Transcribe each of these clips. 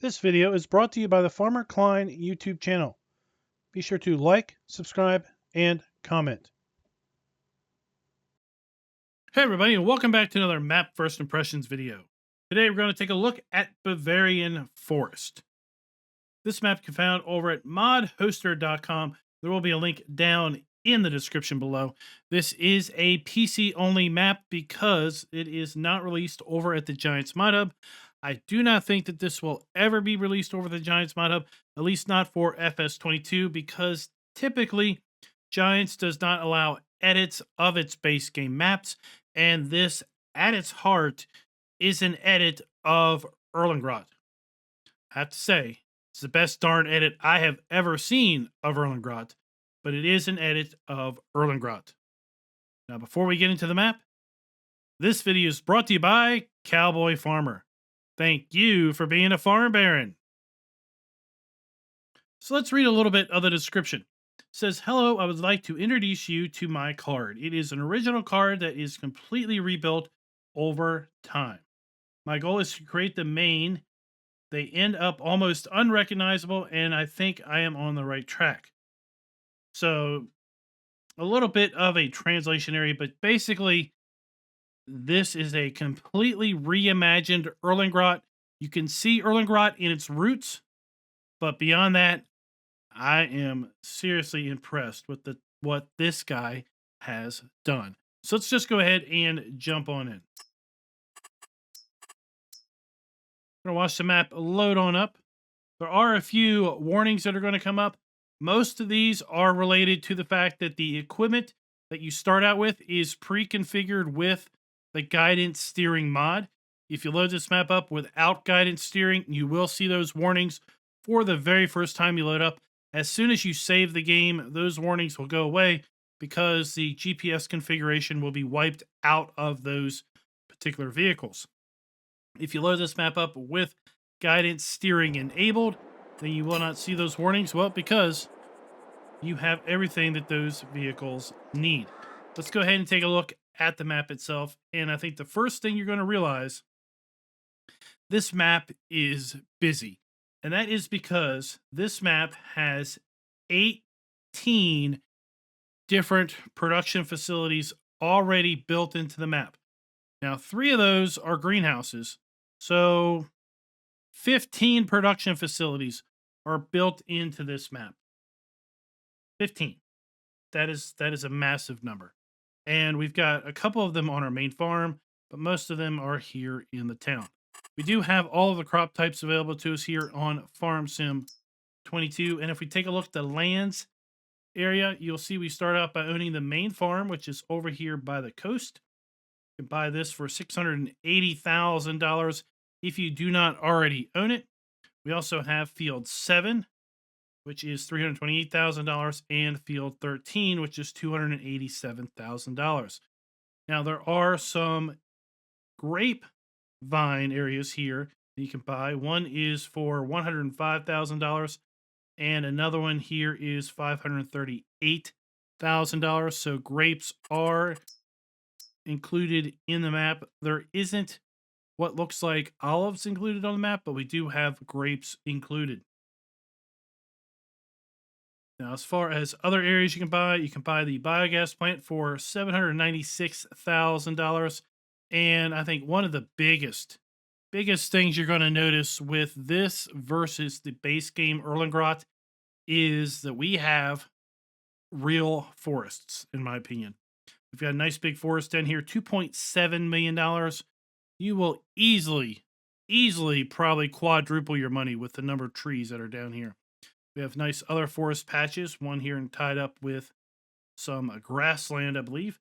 This video is brought to you by the Farmer Klein YouTube channel. Be sure to like, subscribe, and comment. Hey everybody, and welcome back to another Map First Impressions video. Today we're going to take a look at Bavarian Forest. This map can be found over at modhoster.com. There will be a link down in the description below. This is a PC only map because it is not released over at the Giants Mod Hub. I do not think that this will ever be released over the Giants Mod Hub, at least not for FS22, because typically Giants does not allow edits of its base game maps, and this, at its heart, is an edit of Erlengrot. I have to say, it's the best darn edit I have ever seen of Erlengrot, but it is an edit of Erlengrot. Now, before we get into the map, this video is brought to you by Cowboy Farmer. Thank you for being a farm baron. So let's read a little bit of the description. It says, hello, I would like to introduce you to my card. It is an original card that is completely rebuilt over time. My goal is to create the main. They end up almost unrecognizable, and I think I am on the right track. So a little bit of a translation area, but basically this is a completely reimagined Erlengrot. You can see Erlengrot in its roots, but beyond that, I am seriously impressed with what this guy has done. So let's just go ahead and jump on in. I'm going to watch the map load on up. There are a few warnings that are going to come up. Most of these are related to the fact that the equipment that you start out with is pre-configured with the guidance steering mod. If you load this map up without guidance steering, you will see those warnings for the very first time you load up. As soon as you save the game, those warnings will go away because the GPS configuration will be wiped out of those particular vehicles. If you load this map up with guidance steering enabled, then you will not see those warnings. Well, because you have everything that those vehicles need. Let's go ahead and take a look at the map itself. And I think the first thing you're going to realize, this map is busy. And that is because this map has 18 different production facilities already built into the map. Now, 3 of those are greenhouses. So 15 production facilities are built into this map. 15. That is a massive number. And we've got a couple of them on our main farm, but most of them are here in the town. We do have all of the crop types available to us here on Farm Sim 22. And if we take a look at the lands area, you'll see we start out by owning the main farm, which is over here by the coast. You can buy this for $680,000 if you do not already own it. We also have Field 7, which is $328,000, and Field 13, which is $287,000. Now, there are some grapevine areas here that you can buy. One is for $105,000, and another one here is $538,000. So grapes are included in the map. There isn't what looks like olives included on the map, but we do have grapes included. Now, as far as other areas you can buy the biogas plant for $796,000. And I think one of the biggest things you're going to notice with this versus the base game Erlengrot is that we have real forests, in my opinion. We've got a nice big forest down here, $2.7 million. You will easily probably quadruple your money with the number of trees that are down here. We have nice other forest patches, one here and tied up with some grassland, I believe,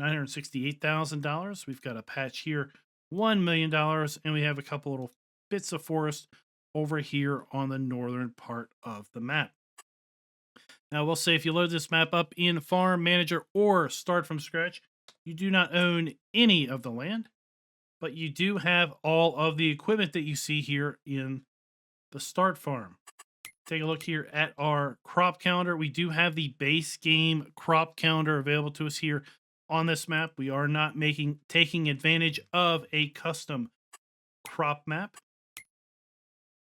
$968,000. We've got a patch here, $1 million, and we have a couple little bits of forest over here on the northern part of the map. Now, we'll say if you load this map up in Farm Manager or start from scratch, you do not own any of the land, but you do have all of the equipment that you see here in the start farm. Take a look here at our crop calendar. We do have the base game crop calendar available to us here on this map. We are not taking advantage of a custom crop map.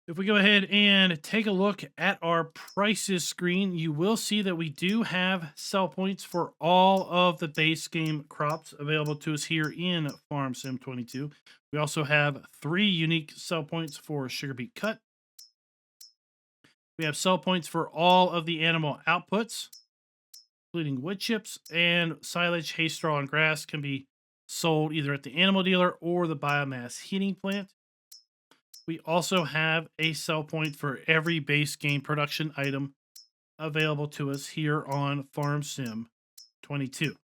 If we go ahead and take a look at our prices screen, you will see that we do have sell points for all of the base game crops available to us here in Farm Sim 22. We also have 3 unique sell points for sugar beet cut. We have sell points for all of the animal outputs, including wood chips and silage, hay, straw, and grass can be sold either at the animal dealer or the biomass heating plant. We also have a sell point for every base game production item available to us here on Farm Sim 22.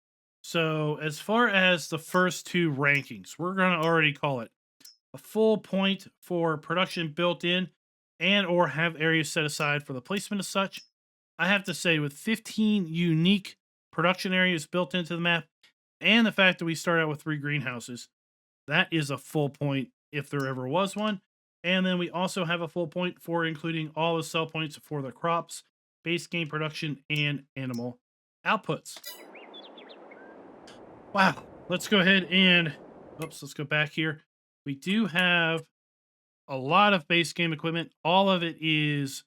So as far as the first 2 rankings, we're going to already call it a full point for production built in and or have areas set aside for the placement of such. I have to say, with 15 unique production areas built into the map and the fact that we start out with 3 greenhouses, that is a full point if there ever was one. And then we also have a full point for including all the sell points for the crops, base game production, and animal outputs. Wow. Let's go ahead and, let's go back here. We do have a lot of base game equipment. All of it is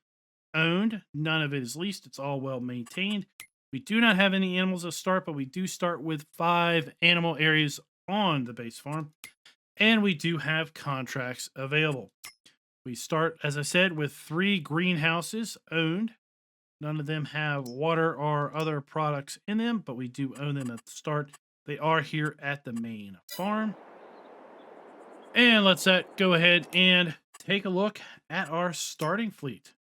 owned. None of it is leased. It's all well maintained. We do not have any animals to start, but we do start with 5 animal areas on the base farm. And we do have contracts available. We start, as I said, with 3 greenhouses owned. None of them have water or other products in them, but we do own them at the start. They are here at the main farm. And let's go ahead and take a look at our starting fleet.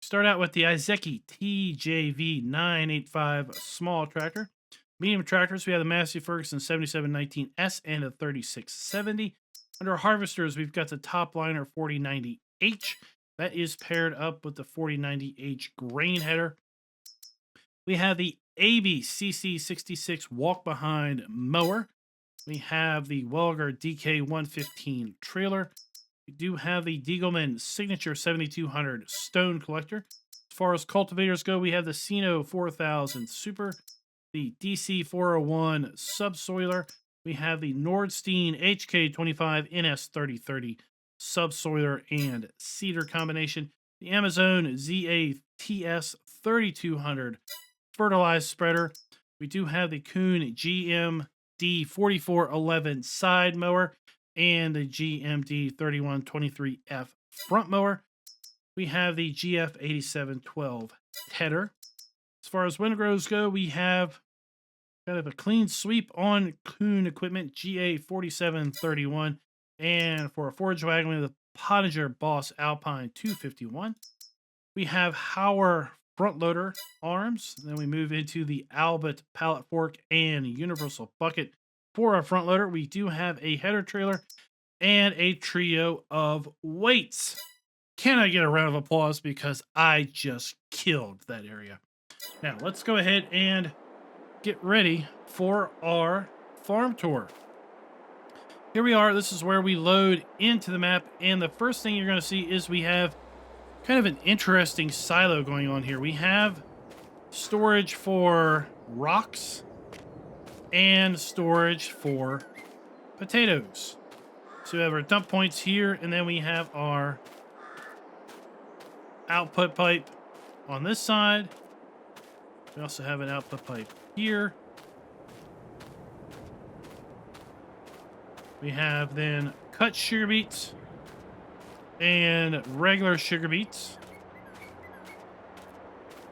Start out with the Izeki TJV 985 small tractor. Medium tractors, we have the Massey Ferguson 7719S and a 3670. Under harvesters, we've got the Top Liner 4090H. That is paired up with the 4090H grain header. We have the ABCC66 walk behind mower. We have the Welger DK115 trailer. We do have the Diegelman Signature 7200 stone collector. As far as cultivators go, we have the Sino 4000 Super, the DC 401 subsoiler. We have the Nordstein HK25 NS3030 subsoiler and seeder combination. The Amazon ZATS 3200 fertilized spreader. We do have the Kuhn GMD 4411 side mower and the GMD 3123F front mower. We have the GF 8712 header. As far as windrows go, we have kind of a clean sweep on Kuhn equipment, GA 4731. And for a forage wagon, we have the Pottinger Boss Alpine 251. We have Hauer front loader arms. Then we move into the Albert pallet fork and universal bucket. For our front loader, we do have a header trailer and a trio of weights. Can I get a round of applause because I just killed that area. Now, let's go ahead and get ready for our farm tour. Here we are. This is where we load into the map. And the first thing you're going to see is we have kind of an interesting silo going on here. We have storage for rocks and storage for potatoes. So we have our dump points here, and then we have our output pipe on this side. We also have an output pipe here. We have then cut sugar beets and regular sugar beets.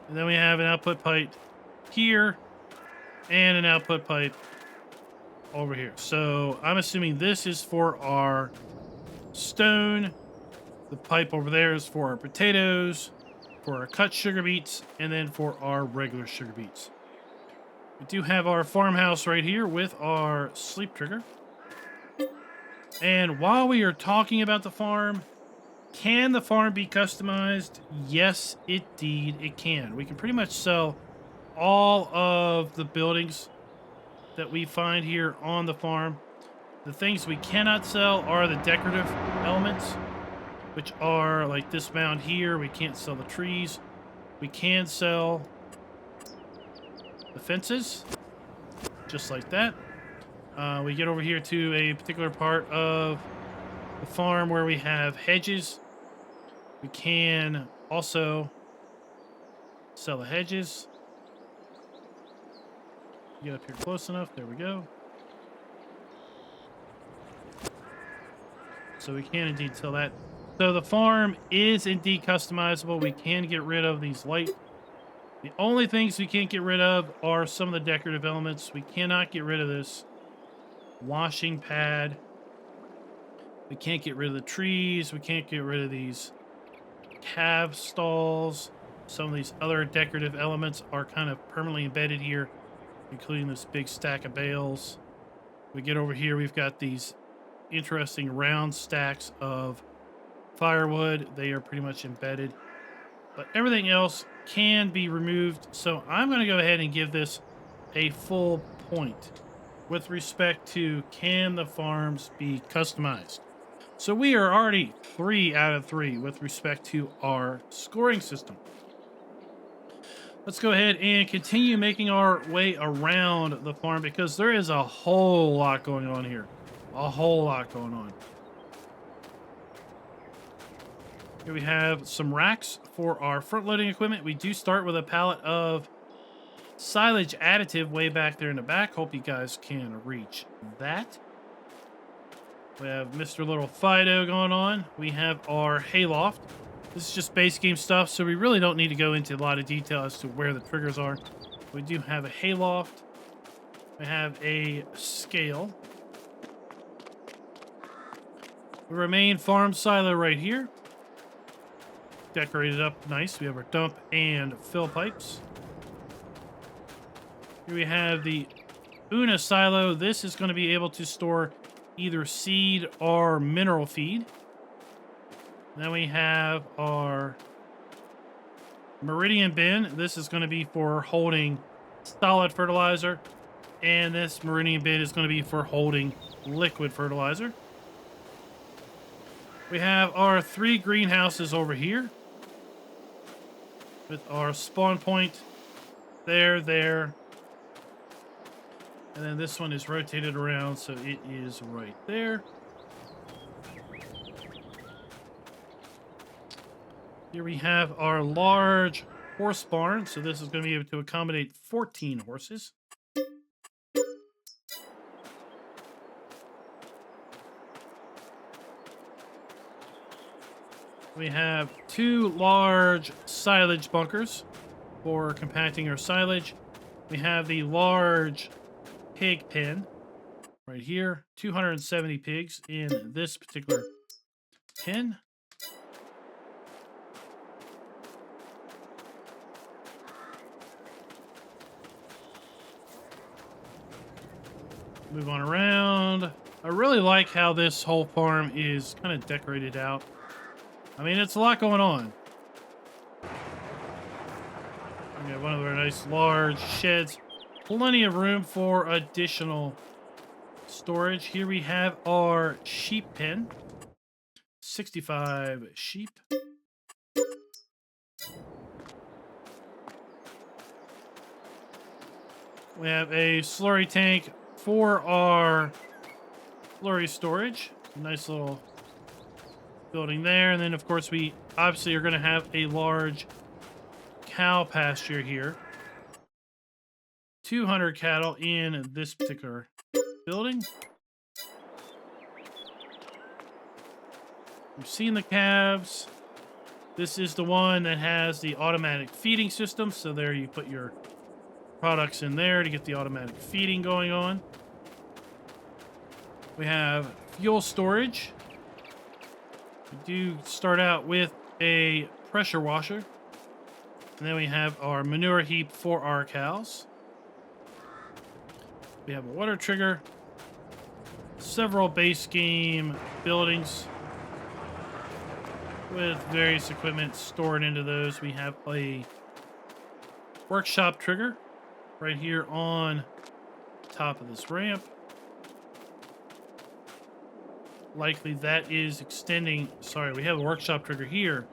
And then we have an output pipe here and an output pipe over here. So I'm assuming this is for our stone. The pipe over there is for our potatoes, for our cut sugar beets, and then for our regular sugar beets. We do have our farmhouse right here with our sleep trigger. And while we are talking about the farm, can the farm be customized? Yes, indeed it can. We can pretty much sell all of the buildings that we find here on the farm. The things we cannot sell are the decorative elements, which are like this mound here. We can't sell the trees. We can sell the fences, just like that. We get over here to a particular part of the farm where we have hedges. We can also sell the hedges. Get up here close enough. There we go. So we can indeed sell that. So the farm is indeed customizable. We can get rid of these light. The only things we can't get rid of are some of the decorative elements. We cannot get rid of this washing pad. We can't get rid of the trees. We can't get rid of these calf stalls. Some of these other decorative elements are kind of permanently embedded here, including this big stack of bales. We get over here, we've got these interesting round stacks of firewood. They are pretty much embedded, but everything else can be removed. So I'm going to go ahead and give this a full point with respect to can the farms be customized. So we are already 3 out of 3 with respect to our scoring system. Let's go ahead and continue making our way around the farm because there is a whole lot going on here. A whole lot going on. Here we have some racks for our front loading equipment. We do start with a pallet of silage additive way back there in the back. Hope you guys can reach that. We have Mr. Little Fido going on. We have our hayloft. This is just base game stuff, so we really don't need to go into a lot of detail as to where the triggers are. We do have a hayloft. We have a scale. We remain farm silo right here. Decorated up nice. We have our dump and fill pipes. Here we have the Una silo. This is going to be able to store either seed or mineral feed. Then we have our Meridian bin. This is going to be for holding solid fertilizer. And this Meridian bin is going to be for holding liquid fertilizer. We have our 3 greenhouses over here with our spawn point there. And then this one is rotated around, so it is right there. Here we have our large horse barn. So this is going to be able to accommodate 14 horses. We have 2 large silage bunkers for compacting our silage. We have the large pig pen right here. 270 pigs in this particular pen. Move on around. I really like how this whole farm is kind of decorated out. I mean, it's a lot going on. We have one of our nice large sheds. Plenty of room for additional storage. Here we have our sheep pen. 65 sheep. We have a slurry tank for our slurry storage. Nice little building there. And then, of course, we obviously are going to have a large cow pasture here. 200 cattle in this particular building. We've seen the calves. This is the one that has the automatic feeding system. So there you put your products in there to get the automatic feeding going on. We have fuel storage. We do start out with a pressure washer. And then we have our manure heap for our cows. We have a water trigger. Several base game buildings with various equipment stored into those. We have a workshop trigger right here on top of this ramp. Likely that is extending. Sorry, we have a workshop trigger here,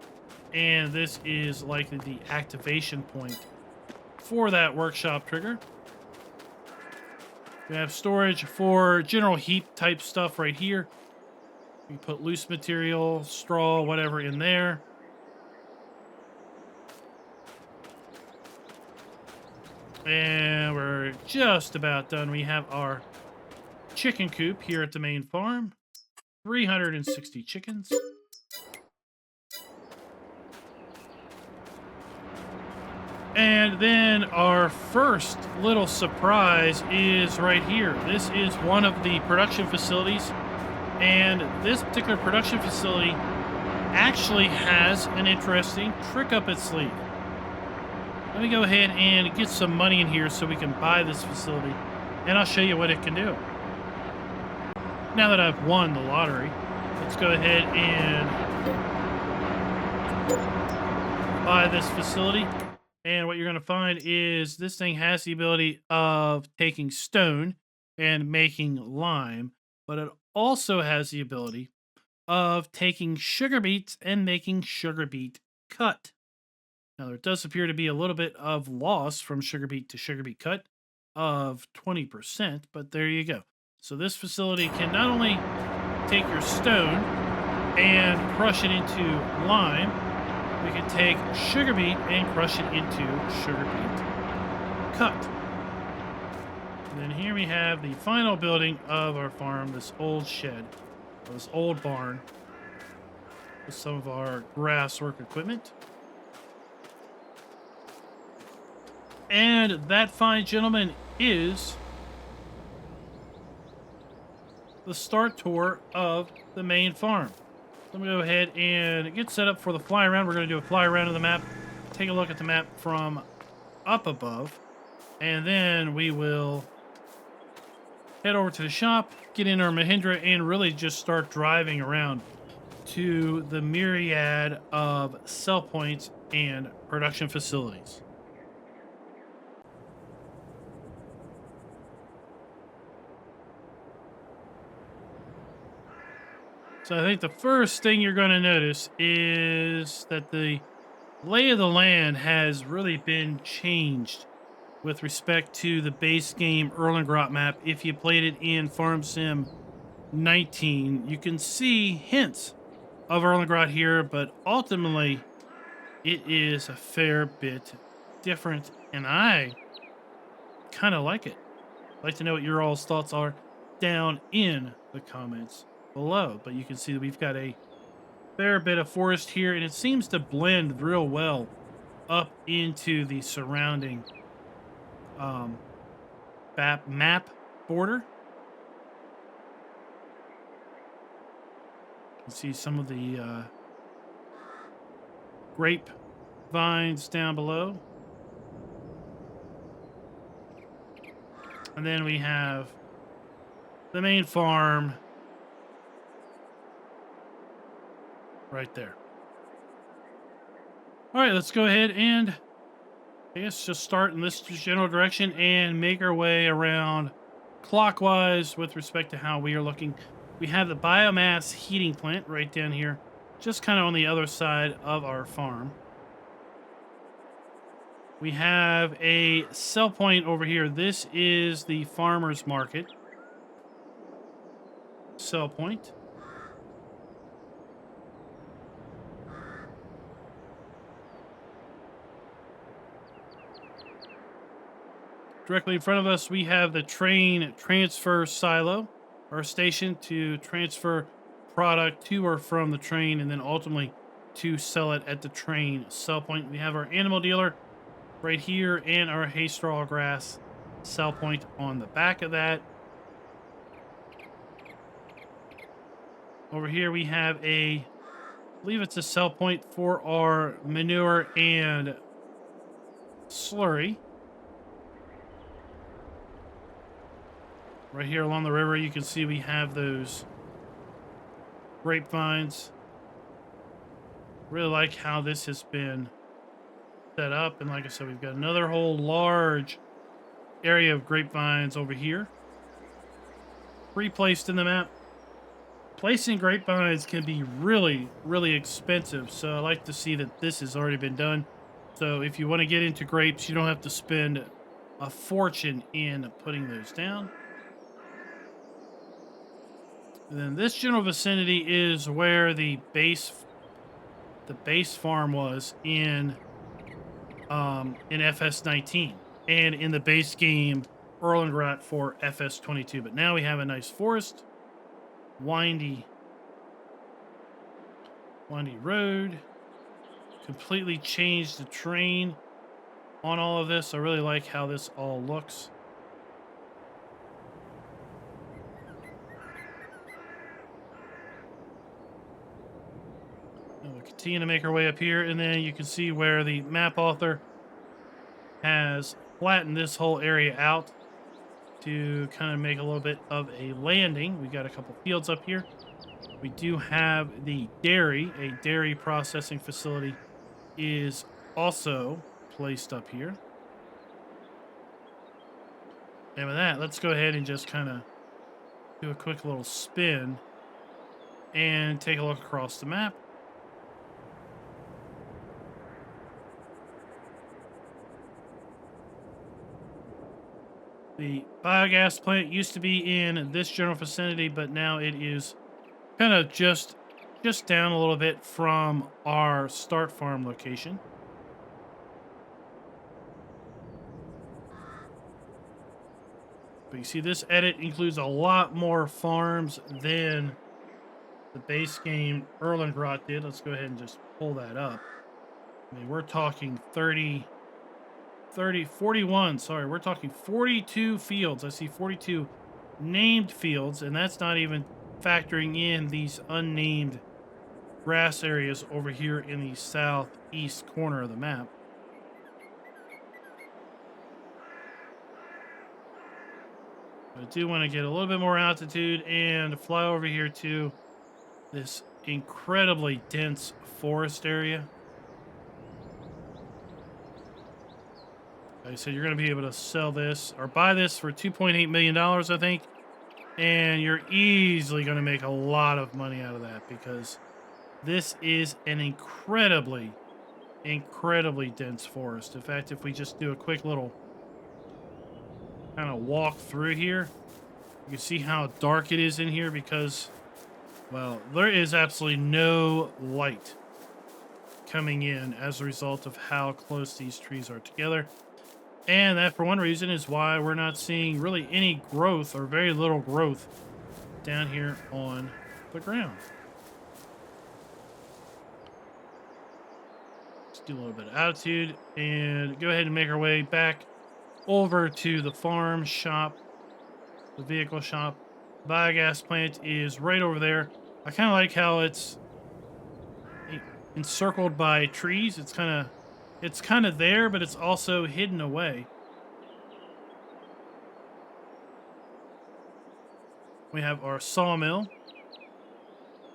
and this is likely the activation point for that workshop trigger. We have storage for general heap type stuff right here. You put loose material, straw, whatever in there. And we're just about done. We have our chicken coop here at the main farm. 360 chickens. And then our first little surprise is right here. This is one of the production facilities. And this particular production facility actually has an interesting trick up its sleeve. Let me go ahead and get some money in here so we can buy this facility, and I'll show you what it can do. Now that I've won the lottery, let's go ahead and buy this facility. And what you're going to find is this thing has the ability of taking stone and making lime, but it also has the ability of taking sugar beets and making sugar beet cut. Now, there does appear to be a little bit of loss from sugar beet to sugar beet cut of 20%, but there you go. So this facility can not only take your stone and crush it into lime, we can take sugar beet and crush it into sugar beet cut. And then here we have the final building of our farm, this old shed, this old barn with some of our grass work equipment. And that, fine gentlemen, is the start tour of the main farm. Let me go ahead and get set up for the fly around. We're going to do a fly around of the map, take a look at the map from up above, and then we will head over to the shop, get in our Mahindra, and really just start driving around to the myriad of sell points and production facilities. So I think the first thing you're going to notice is that the lay of the land has really been changed with respect to the base game Erlengrot map. If you played it in Farm Sim 19, you can see hints of Erlengrot here, but ultimately it is a fair bit different, and I kind of like it. I'd like to know what your all's thoughts are down in the comments below. But you can see that we've got a fair bit of forest here, and it seems to blend real well up into the surrounding map border. You can see some of the grape vines down below. And then we have the main farm right there. All right, let's go ahead and I guess just start in this general direction and make our way around clockwise with respect to how we are looking. We have the biomass heating plant right down here, just kind of on the other side of our farm. We have a sell point over here. This is the farmer's market sell point. Directly in front of us, we have the train transfer silo, or station to transfer product to or from the train, and then ultimately to sell it at the train sell point. We have our animal dealer right here and our hay, straw, grass sell point on the back of that. Over here we have I believe it's a sell point for our manure and slurry. Right here along the river, you can see we have those grapevines. Really like how this has been set up. And like I said, we've got another whole large area of grapevines over here. Pre-placed in the map. Placing grapevines can be really, really expensive. So I like to see that this has already been done. So if you want to get into grapes, you don't have to spend a fortune in putting those down. And then this general vicinity is where the base farm was in FS19. and in the base game, Erlengrot for FS22. But now we have a nice forest, windy road, completely changed the terrain on all of this. I really like how this all looks. And we'll continue to make our way up here, and then you can see where the map author has flattened this whole area out to kind of make a little bit of a landing. We got a couple fields up here. We do have the dairy. A dairy processing facility is also placed up here. And with that, let's go ahead and just kind of do a quick little spin and take a look across the map. The biogas plant used to be in this general vicinity, but now it is kind of just down a little bit from our start farm location. But you see, this edit includes a lot more farms than the base game Erlengrot did. Let's go ahead and just pull that up. I mean, we're talking 41. Sorry, we're talking 42 fields. I see 42 named fields, and that's not even factoring in these unnamed grass areas over here in the southeast corner of the map. I do want to get a little bit more altitude and fly over here to this incredibly dense forest area. Like I said, you're going to be able to sell this or buy this for $2.8 million, I think. And you're easily going to make a lot of money out of that because this is an incredibly dense forest. In fact, if we just do a quick little kind of walk through here, you can see how dark it is in here because, well, there is absolutely no light coming in as a result of how close these trees are together. And that, for one reason, is why we're not seeing really any growth or very little growth down here on the ground. Let's do a little bit of altitude and go ahead and make our way back over to the farm shop, the vehicle shop. Biogas plant is right over there. I kind of like how it's encircled by trees. It's kind of there, but it's also hidden away. We have our sawmill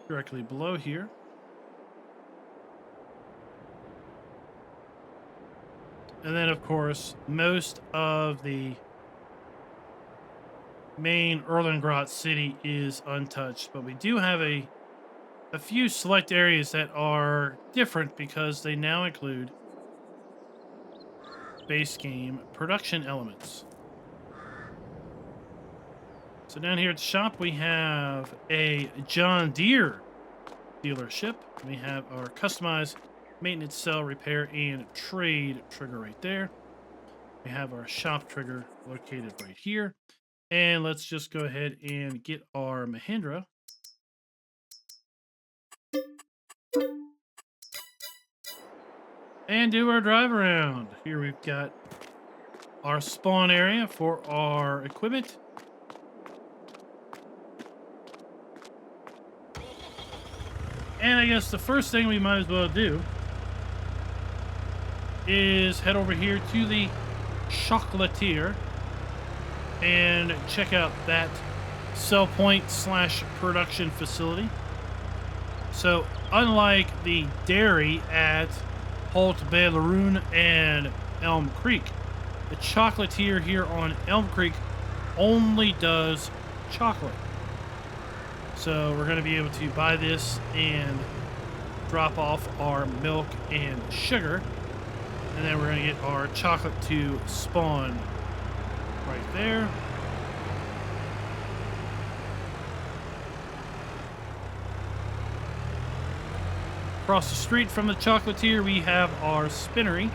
directly below here. And then, of course, most of the main Erlengrot city is untouched. But we do have a few select areas that are different because they now include base game production elements. So down here at the shop, we have a John Deere dealership. We have our customized maintenance, sell, repair, and trade trigger right there. We have our shop trigger located right here. And let's just go ahead and get our Mahindra. And do our drive around. Here we've got our spawn area for our equipment. And I guess the first thing we might as well do is head over here to the chocolatier and check out that sell point / production facility. So unlike the dairy at Holt, Bavarian, and Elm Creek, the chocolatier here on Elm Creek only does chocolate. So we're going to be able to buy this and drop off our milk and sugar. And then we're going to get our chocolate to spawn right there. Across the street from the chocolatier, we have our spinnery.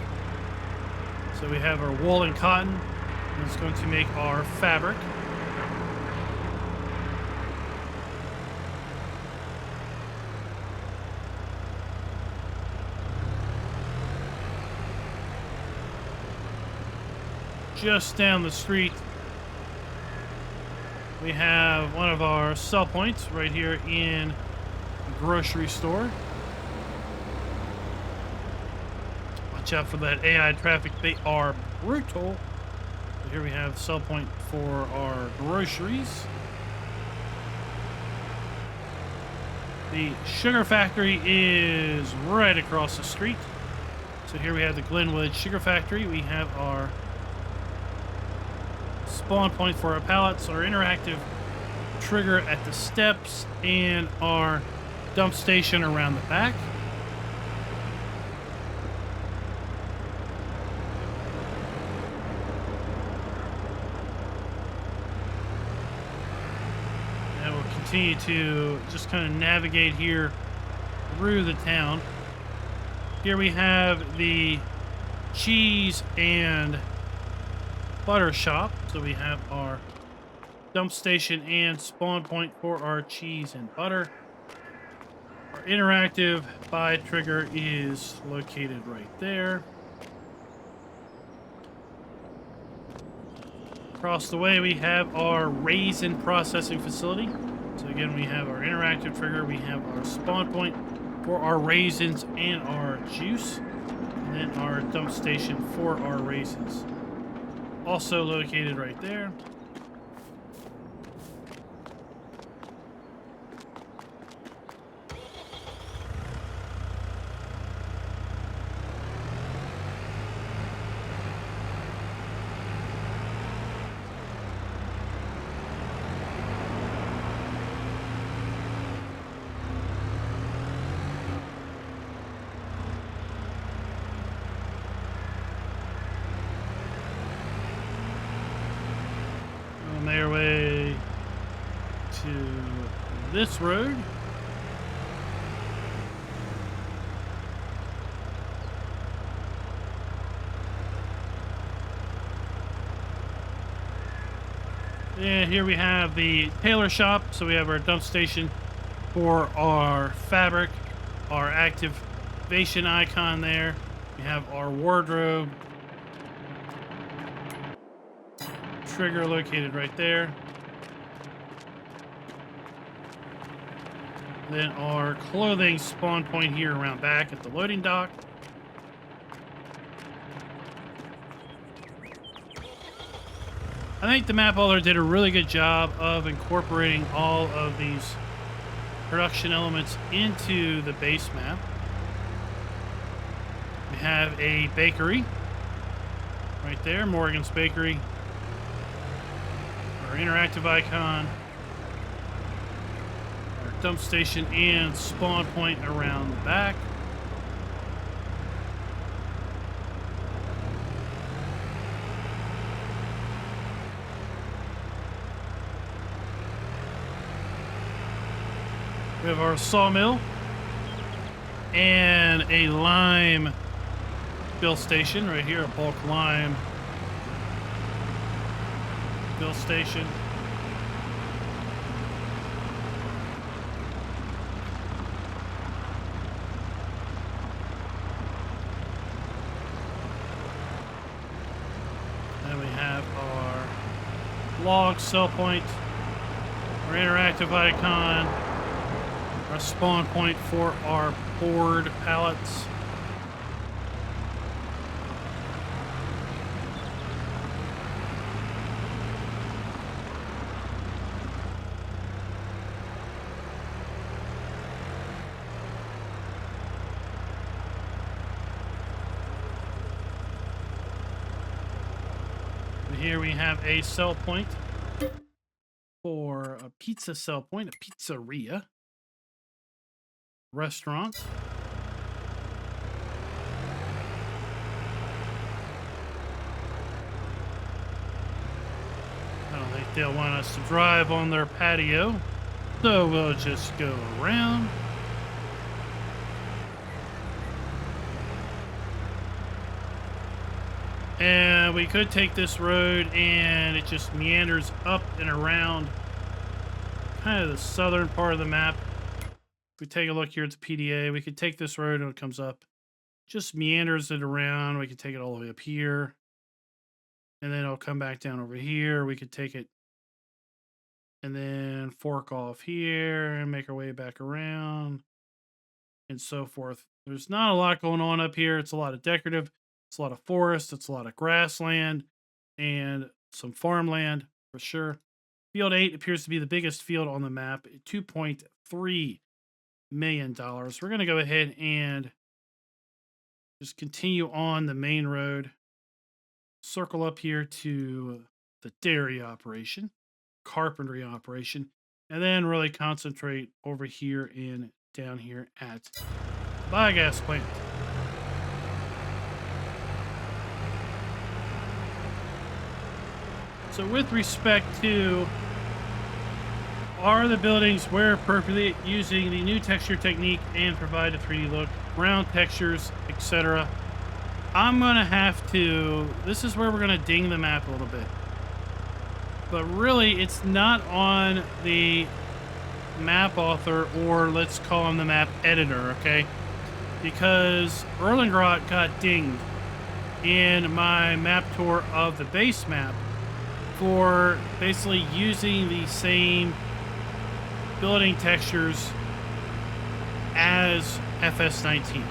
So So we have our wool and cotton. And it's going to make our fabric. Just down the street, we have one of our sell points right here in the grocery store. Watch out for that AI traffic. They are brutal. So here we have sell point for our groceries. The sugar factory is right across the street. So here we have the Glenwood Sugar Factory. We have our spawn point for our pallets, our interactive trigger at the steps, and our dump station around the back. And we'll continue to just kind of navigate here through the town. Here we have the cheese and butter shop. So we have our dump station and spawn point for our cheese and butter. Our interactive buy trigger is located right there. Across the way we have our raisin processing facility. So again, we have our interactive trigger, we have our spawn point for our raisins and our juice, and then our dump station for our raisins. Also located right there. On their way to this road. And here we have the tailor shop. So we have our dump station for our fabric, our activation icon there. We have our wardrobe trigger located right there. Then our clothing spawn point here around back at the loading dock. I think the map builder did a really good job of incorporating all of these production elements into the base map. We have a bakery right there, Morgan's Bakery. Our interactive icon, our dump station and spawn point around the back. We have our sawmill and a lime fill station right here, a bulk lime fill station. Then we have our log sell point, our interactive icon, our spawn point for our board pallets. Here we have a sell point for a pizza sell point, a pizzeria, restaurant. I don't think they'll want us to drive on their patio, so we'll just go around. And we could take this road and it just meanders up and around kind of the southern part of the map. If we take a look here at the PDA, we could take this road and it comes up, just meanders it around. We could take it all the way up here and then it'll come back down over here. We could take it and then fork off here and make our way back around and so forth. There's not a lot going on up here. It's a lot of decorative. It's a lot of forest. It's a lot of grassland and some farmland for sure. Field 8 appears to be the biggest field on the map, $2.3 million. We're going to go ahead and just continue on the main road. Circle up here to the dairy operation, carpentry operation, and then really concentrate over here and down here at the biogas plant. So with respect to are the buildings where appropriate using the new texture technique and provide a 3D look, ground textures, etc. I'm going to have to, this is where we're going to ding the map a little bit. But really, it's not on the map author, or let's call him the map editor, okay? Because Erlengrot got dinged in my map tour of the base map for basically using the same building textures as FS19.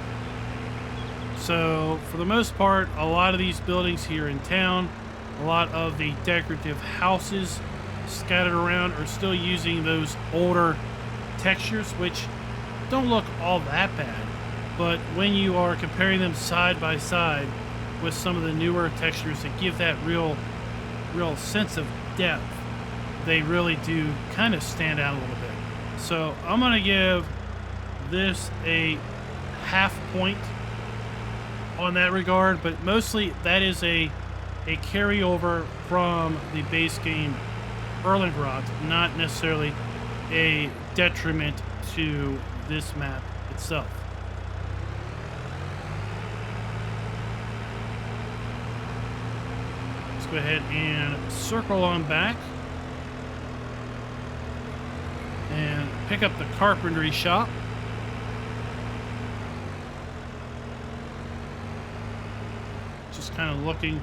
So for the most part, a lot of these buildings here in town, a lot of the decorative houses scattered around are still using those older textures, which don't look all that bad. But when you are comparing them side by side with some of the newer textures that give that real sense of depth, they really do kind of stand out a little bit. So I'm going to give this a half point on that regard, but mostly that is a carryover from the base game Erlengrot, not necessarily a detriment to this map itself. Let's go ahead and circle on back and pick up the carpentry shop. Just kind of looking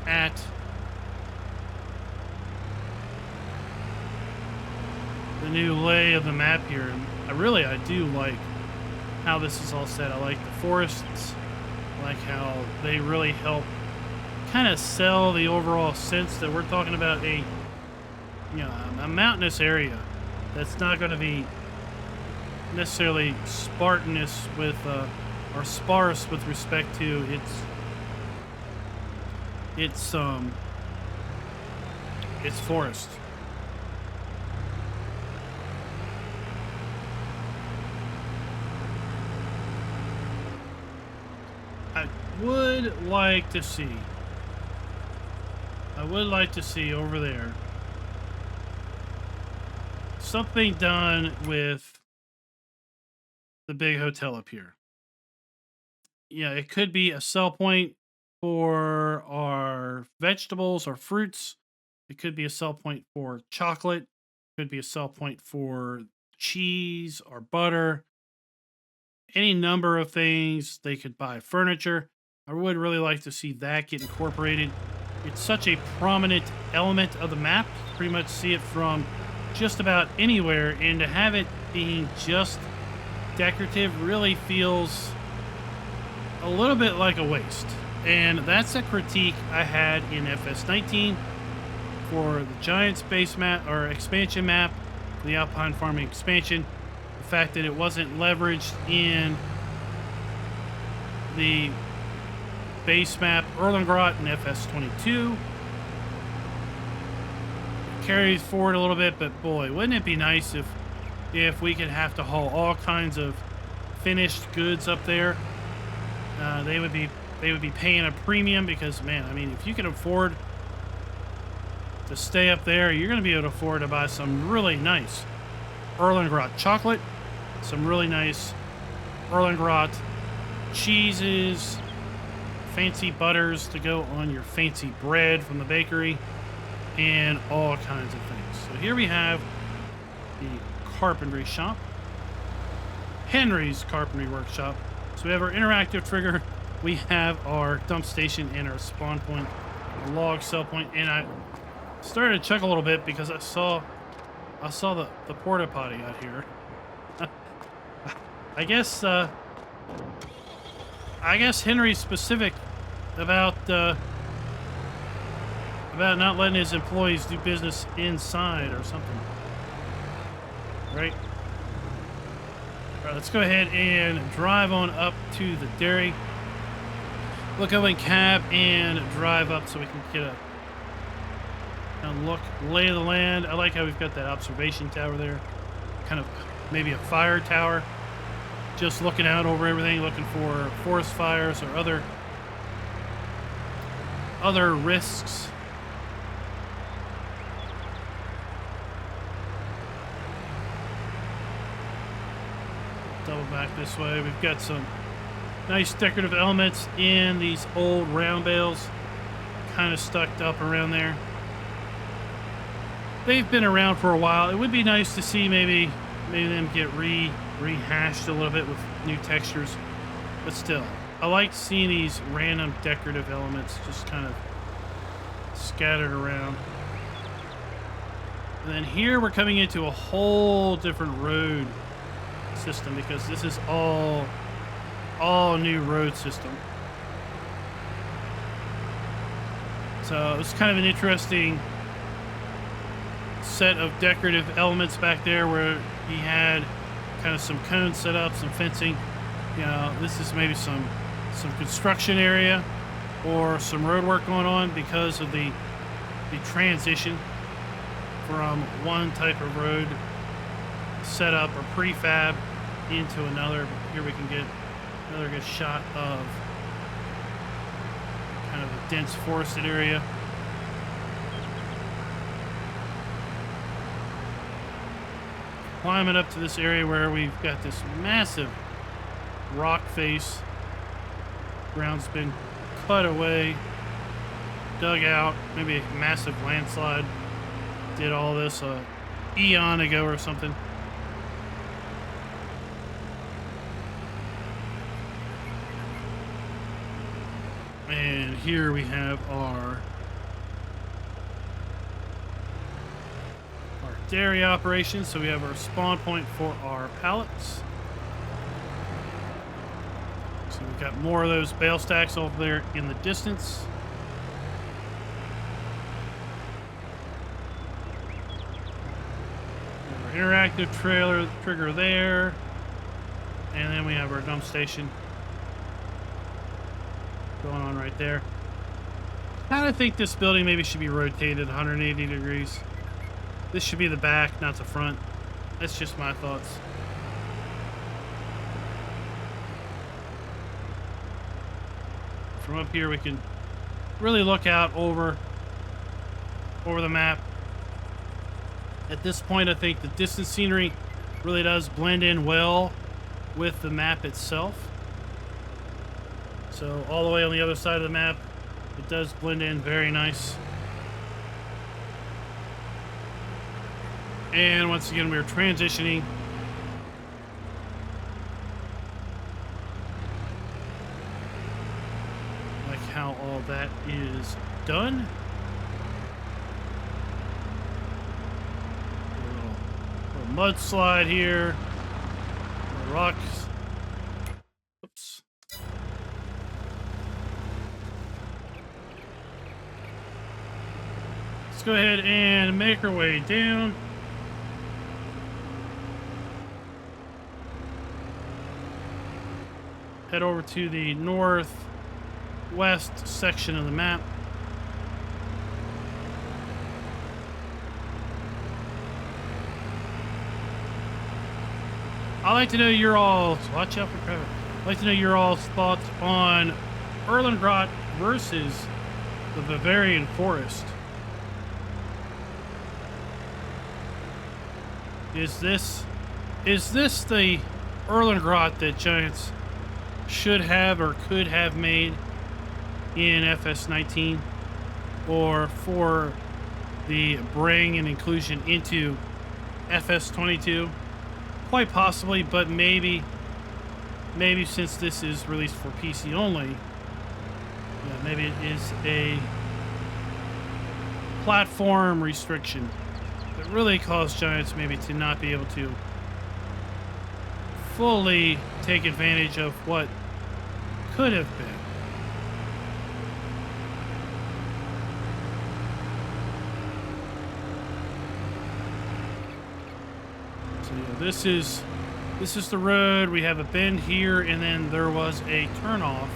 at the new lay of the map here. And I do like how this is all set. I like the forests. I like how they really help kind of sell the overall sense that we're talking about a mountainous area that's not going to be necessarily spartanous with or sparse with respect to its forest. I would like to see over there something done with the big hotel up here. Yeah, it could be a sell point for our vegetables or fruits. It could be a sell point for chocolate. It could be a sell point for cheese or butter. Any number of things. They could buy furniture. I would really like to see that get incorporated. It's such a prominent element of the map. Pretty much see it from just about anywhere, and to have it being just decorative really feels a little bit like a waste. And that's a critique I had in FS19 for the Giants base map or expansion map, the Alpine Farming expansion. The fact that it wasn't leveraged in the base map Erlengrot in FS22. Carries forward a little bit, but boy, wouldn't it be nice if we could have to haul all kinds of finished goods up there. They would be paying a premium because, man, I mean, if you can afford to stay up there, you're going to be able to afford to buy some really nice Erlengrot chocolate, some really nice Erlengrot cheeses, fancy butters to go on your fancy bread from the bakery, and all kinds of things. So here we have the carpentry shop, Henry's Carpentry Workshop. So we have our interactive trigger, we have our dump station and our spawn point, a log sell point, and I started to chuckle a little bit because I saw the porta potty out here. I guess Henry's specific about not letting his employees do business inside or something. Right? All right, let's go ahead and drive on up to the dairy. Look up in cab and drive up so we can get a look, lay of the land. I like how we've got that observation tower there. Kind of maybe a fire tower. Just looking out over everything, looking for forest fires or other risks. Double back this way. We've got some nice decorative elements in these old round bales, kind of stuck up around there. They've been around for a while. It would be nice to see maybe them get rehashed a little bit with new textures, but still, I like seeing these random decorative elements just kind of scattered around. And then here we're coming into a whole different road system because this is all new road system. So it's kind of an interesting set of decorative elements back there where he had kind of some cones set up, some fencing. You know, this is maybe some construction area or some road work going on because of the transition from one type of road setup or prefab into another. Here we can get another good shot of kind of a dense forested area. Climbing up to this area where we've got this massive rock face. Ground's been cut away, dug out, maybe a massive landslide did all this eon ago or something. And here we have our dairy operation. So we have our spawn point for our pallets. So we've got more of those bale stacks over there in the distance. Our interactive trigger there. And then we have our dump station going on right there. I kind of think this building maybe should be rotated 180 degrees. This should be the back, not the front. That's just my thoughts. From up here, we can really look out over the map. At this point, I think the distance scenery really does blend in well with the map itself. So all the way on the other side of the map, it does blend in very nice. And once again, we're transitioning. Like how all that is done. A little mudslide here. Rocks. Oops. Let's go ahead and make our way down. Head over to the northwest section of the map. I'd like to know your all's, watch out for Trevor. I'd like to know your all's thoughts on Erlengrot versus the Bavarian forest. Is this the Erlengrot that Giants should have or could have made in FS19, or for the bring and inclusion into FS22. Quite possibly, but maybe since this is released for PC only, yeah, maybe it is a platform restriction that really caused Giants maybe to not be able to fully take advantage of what could have been. So yeah, this is the road. We have a bend here, and then there was a turnoff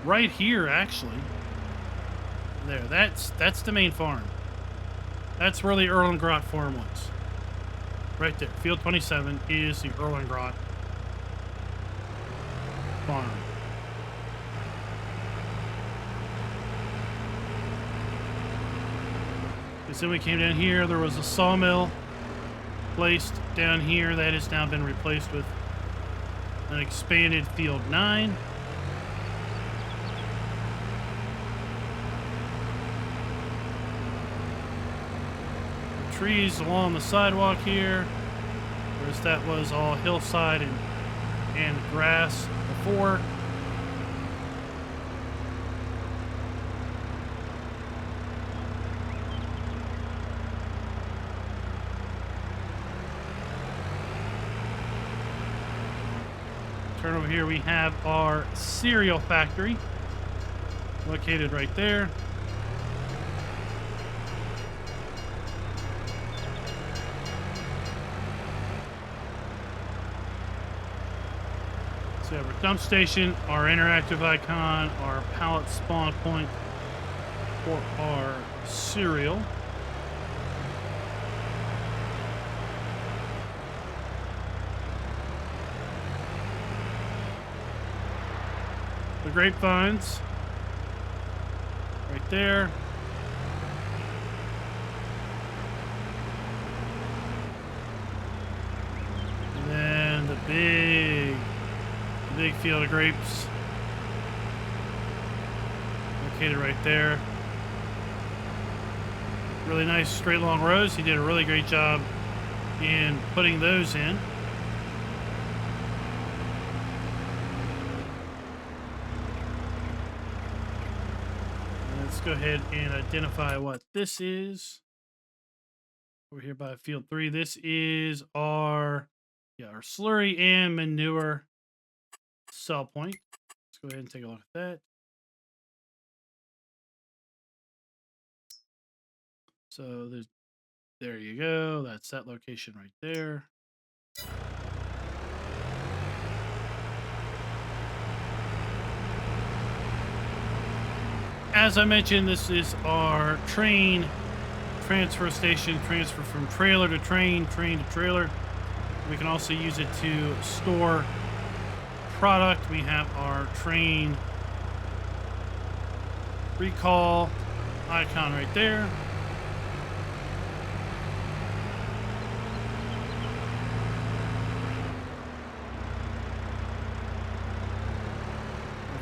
right here, actually. There, that's the main farm. That's where the Erlengrot farm was. Right there. Field 27 is the Erlengrot farm. Because then we came down here, there was a sawmill placed down here that has now been replaced with an expanded Field 9. The trees along the sidewalk here, whereas that was all hillside and grass before. Turn over here, we have our cereal factory located right there. So we have our dump station, our interactive icon, our pallet spawn point for our cereal. The grapevines right there. And then the big field of grapes located right there. Really nice straight long rows. He did a really great job in putting those in. Let's go ahead and identify what this is. Over here by Field 3, this is our slurry and manure cell point. Let's go ahead and take a look at that. So there you go. That's that location right there. As I mentioned, this is our train transfer station, transfer from trailer to train to trailer. We can also use it to store product. We have our train recall icon right there.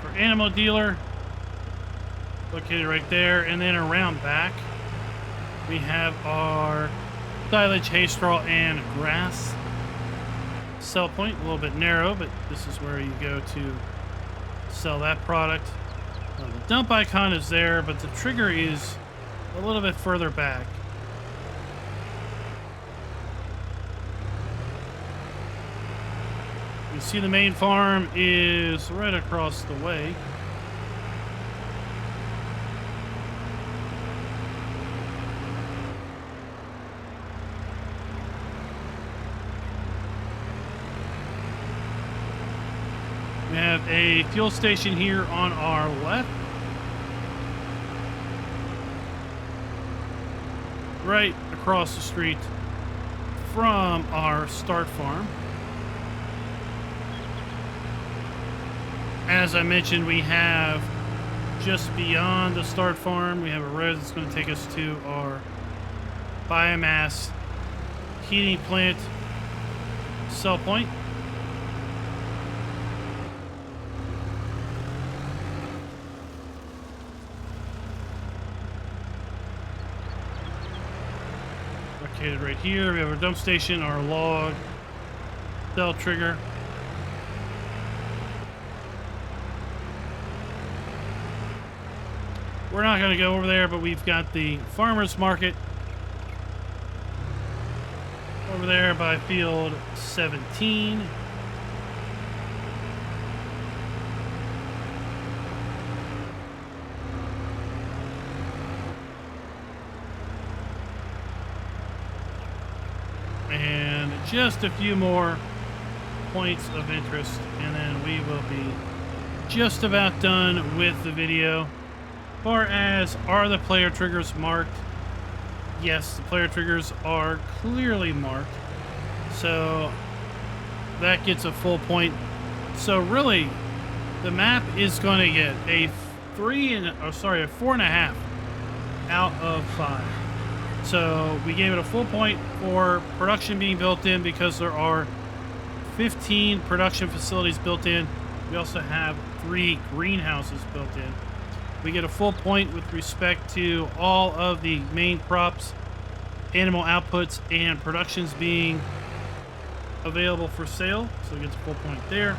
For animal dealer, located right there, and then around back we have our silage, hay straw, and grass sell point. A little bit narrow, but this is where you go to sell that product. The dump icon is there, but the trigger is a little bit further back. You see the main farm is right across the way. We have a fuel station here on our left. Right across the street from our start farm. As I mentioned, we have just beyond the start farm, we have a road that's going to take us to our biomass heating plant cell point. located right here. We have our dump station, our log, cell trigger. We're not going to go over there, but we've got the farmer's market over there by field 17. And just a few more points of interest, and then we will be just about done with the video. As far as are the player triggers marked? Yes, the player triggers are clearly marked, so that gets a full point. So really, the map is going to get a 4.5 out of 5. So we gave it a full point for production being built in because there are 15 production facilities built in. We also have 3 greenhouses built in. We get a full point with respect to all of the main crops, animal outputs, and productions being available for sale. So it gets a full point there.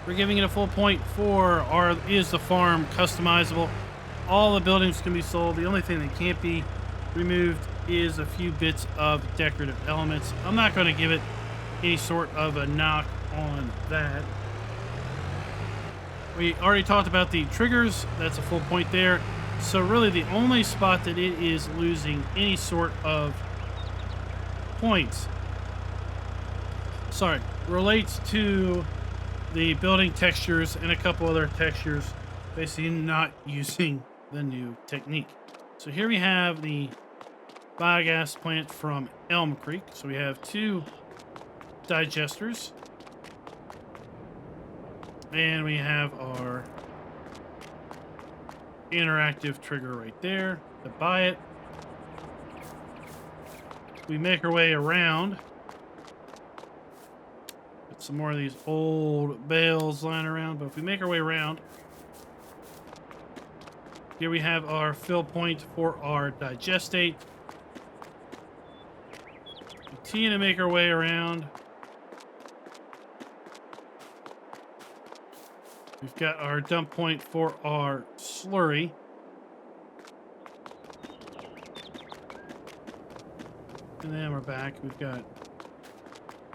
We're giving it a full point for is the farm customizable. All the buildings can be sold. The only thing that can't be removed is a few bits of decorative elements. I'm not going to give it any sort of a knock on that. We already talked about the triggers. That's a full point there. So really the only spot that it is losing any sort of points, relates to the building textures and a couple other textures, basically not using the new technique. So here we have the biogas plant from Elm Creek. So we have 2 digesters. And we have our interactive trigger right there to buy it. We make our way around. Got some more of these old bales lying around, but if we make our way around, here we have our fill point for our digestate. Continue to make our way around. We've got our dump point for our slurry. And then we're back. We've got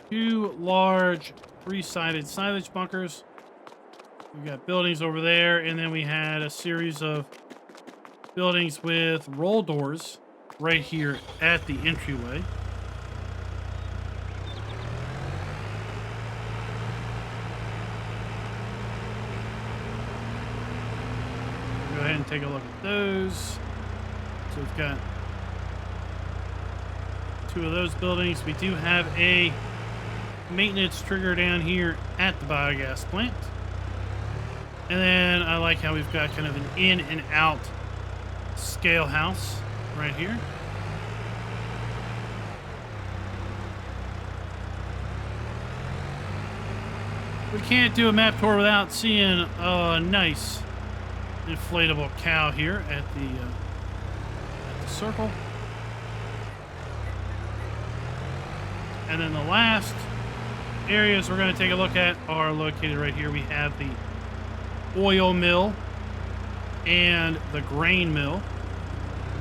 2 large 3-sided silage bunkers. We've got buildings over there, and then we had a series of buildings with roll doors right here at the entryway. Go ahead and take a look at those. So we've got 2 of those buildings. We do have a maintenance trigger down here at the biogas plant. And then I like how we've got kind of an in and out scale house right here. We can't do a map tour without seeing a nice inflatable cow here at the circle. And then the last areas we're going to take a look at are located right here. We have the oil mill and the grain mill,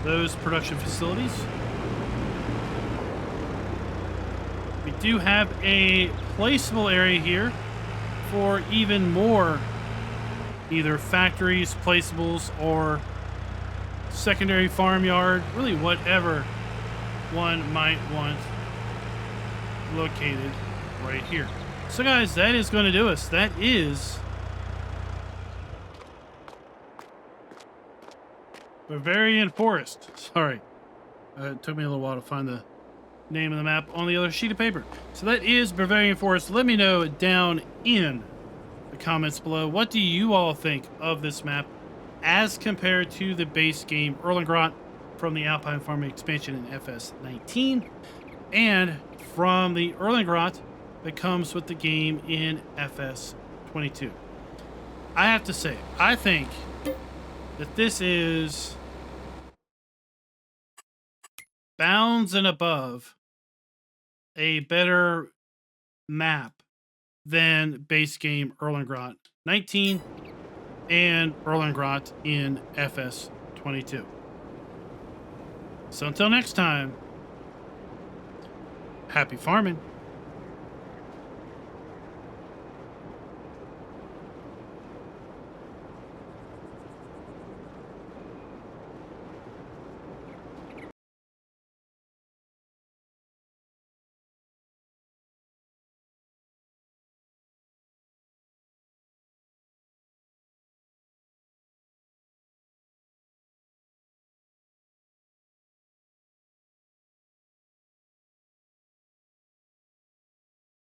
those production facilities. We do have a placeable area here for even more either factories, placeables, or secondary farmyard, really whatever one might want located right here. So guys, that is going to do us. That is Bavarian Forest. Sorry. It took me a little while to find the name of the map on the other sheet of paper. So that is Bavarian Forest. Let me know down in the comments below, what do you all think of this map as compared to the base game Erlengrot from the Alpine Farming expansion in FS19 and from the Erlengrot that comes with the game in FS22. I have to say, I think that this is bounds and above a better map than base game Erlengrot 19 and Erlengrot in FS 22. So until next time, happy farming.